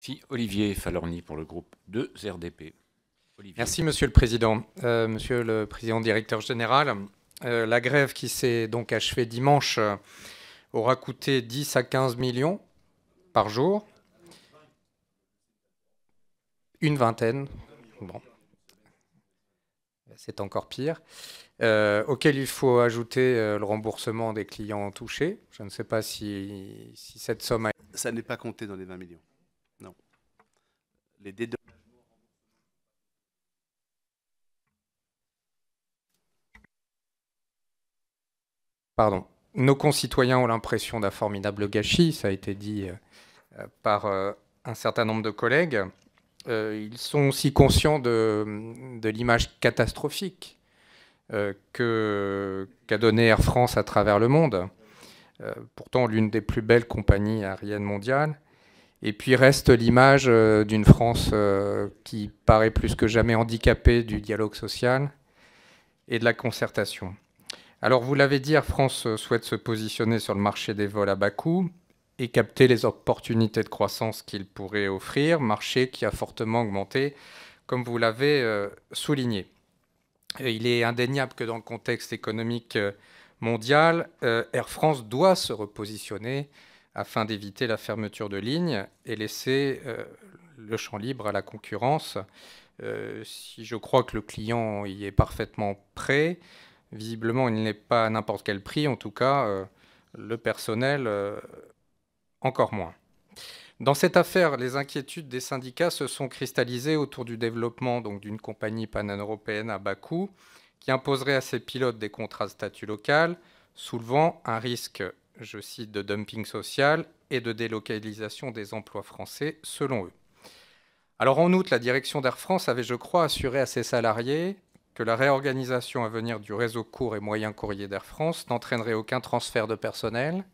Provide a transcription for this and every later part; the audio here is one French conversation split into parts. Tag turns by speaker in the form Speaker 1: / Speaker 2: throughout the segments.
Speaker 1: Si, Olivier Falorni pour le groupe 2RDP. Olivier.
Speaker 2: Merci, Monsieur le Président. Monsieur le Président directeur général, la grève qui s'est donc achevée dimanche aura coûté 10 à 15 millions par jour. Une vingtaine. Bon. C'est encore pire. Auquel il faut ajouter le remboursement des clients touchés. Je ne sais pas si cette somme a...
Speaker 3: Ça n'est pas compté dans les 20 millions. Non. Les dédommagements.
Speaker 2: Pardon. Nos concitoyens ont l'impression d'un formidable gâchis, ça a été dit par un certain nombre de collègues. Ils sont aussi conscients de l'image catastrophique qu'a donnée Air France à travers le monde. Pourtant l'une des plus belles compagnies aériennes mondiales. Et puis reste l'image d'une France qui paraît plus que jamais handicapée du dialogue social et de la concertation. Alors vous l'avez dit, Air France souhaite se positionner sur le marché des vols à bas coût et capter les opportunités de croissance qu'il pourrait offrir, marché qui a fortement augmenté, comme vous l'avez souligné. Et il est indéniable que dans le contexte économique mondial, Air France doit se repositionner afin d'éviter la fermeture de lignes et laisser le champ libre à la concurrence. Si je crois que le client y est parfaitement prêt, visiblement il n'est pas à n'importe quel prix, en tout cas le personnel encore moins. Dans cette affaire, les inquiétudes des syndicats se sont cristallisées autour du développement d'une compagnie pan-européenne à bas coût qui imposerait à ses pilotes des contrats de statut local, soulevant un risque, je cite, de dumping social et de délocalisation des emplois français, selon eux. Alors en outre, la direction d'Air France avait, je crois, assuré à ses salariés que la réorganisation à venir du réseau court et moyen courrier d'Air France n'entraînerait aucun transfert de personnel,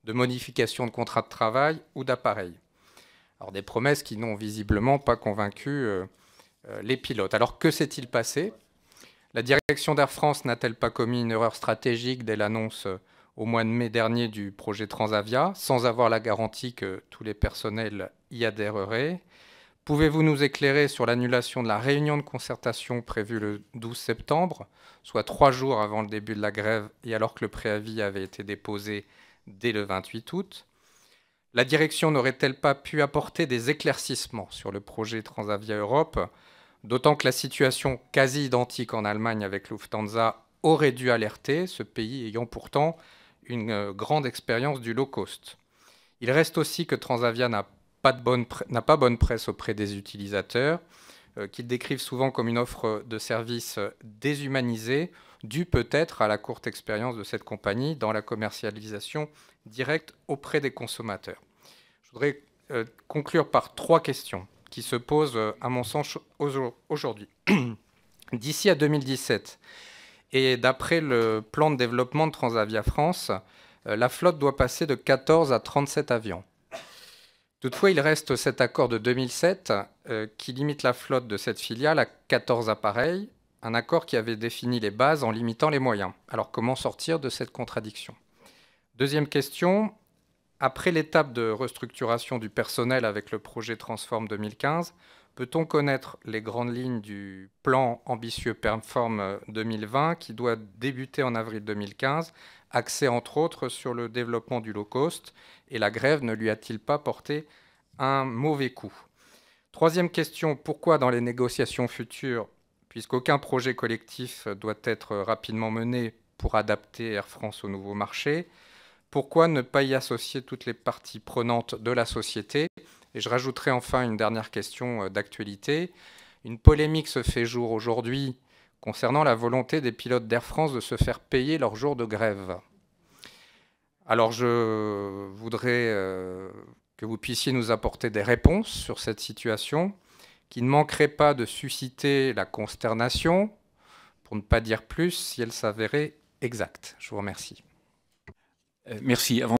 Speaker 2: de modification de contrat de travail ou d'appareil. Alors des promesses qui n'ont visiblement pas convaincu les pilotes. Alors que s'est-il passé ? La direction d'Air France n'a-t-elle pas commis une erreur stratégique dès l'annonce au mois de mai dernier du projet Transavia, sans avoir la garantie que tous les personnels y adhéreraient ? Pouvez-vous nous éclairer sur l'annulation de la réunion de concertation prévue le 12 septembre, soit 3 jours avant le début de la grève et alors que le préavis avait été déposé dès le 28 août. La direction n'aurait-elle pas pu apporter des éclaircissements sur le projet Transavia Europe, d'autant que la situation quasi identique en Allemagne avec Lufthansa aurait dû alerter, ce pays ayant pourtant une grande expérience du low cost. Il reste aussi que Transavia n'a pas bonne presse auprès des utilisateurs, qu'ils décrivent souvent comme une offre de services déshumanisée, dû peut-être à la courte expérience de cette compagnie dans la commercialisation directe auprès des consommateurs. Je voudrais conclure par 3 questions qui se posent, à mon sens, aujourd'hui. D'ici à 2017, et d'après le plan de développement de Transavia France, la flotte doit passer de 14 à 37 avions. Toutefois, il reste cet accord de 2007 qui limite la flotte de cette filiale à 14 appareils, un accord qui avait défini les bases en limitant les moyens. Alors comment sortir de cette contradiction ? Deuxième question, après l'étape de restructuration du personnel avec le projet Transform 2015, peut-on connaître les grandes lignes du plan ambitieux Perform 2020 qui doit débuter en avril 2015, axé entre autres sur le développement du low cost, et la grève ne lui a-t-il pas porté un mauvais coup ? Troisième question, pourquoi dans les négociations futures, puisqu'aucun projet collectif doit être rapidement mené pour adapter Air France au nouveau marché, pourquoi ne pas y associer toutes les parties prenantes de la société ? Et je rajouterai enfin une dernière question d'actualité. Une polémique se fait jour aujourd'hui concernant la volonté des pilotes d'Air France de se faire payer leurs jours de grève. Alors je voudrais que vous puissiez nous apporter des réponses sur cette situation qui ne manquerait pas de susciter la consternation, pour ne pas dire plus, si elle s'avérait exacte. Je vous remercie.
Speaker 1: Merci. Avant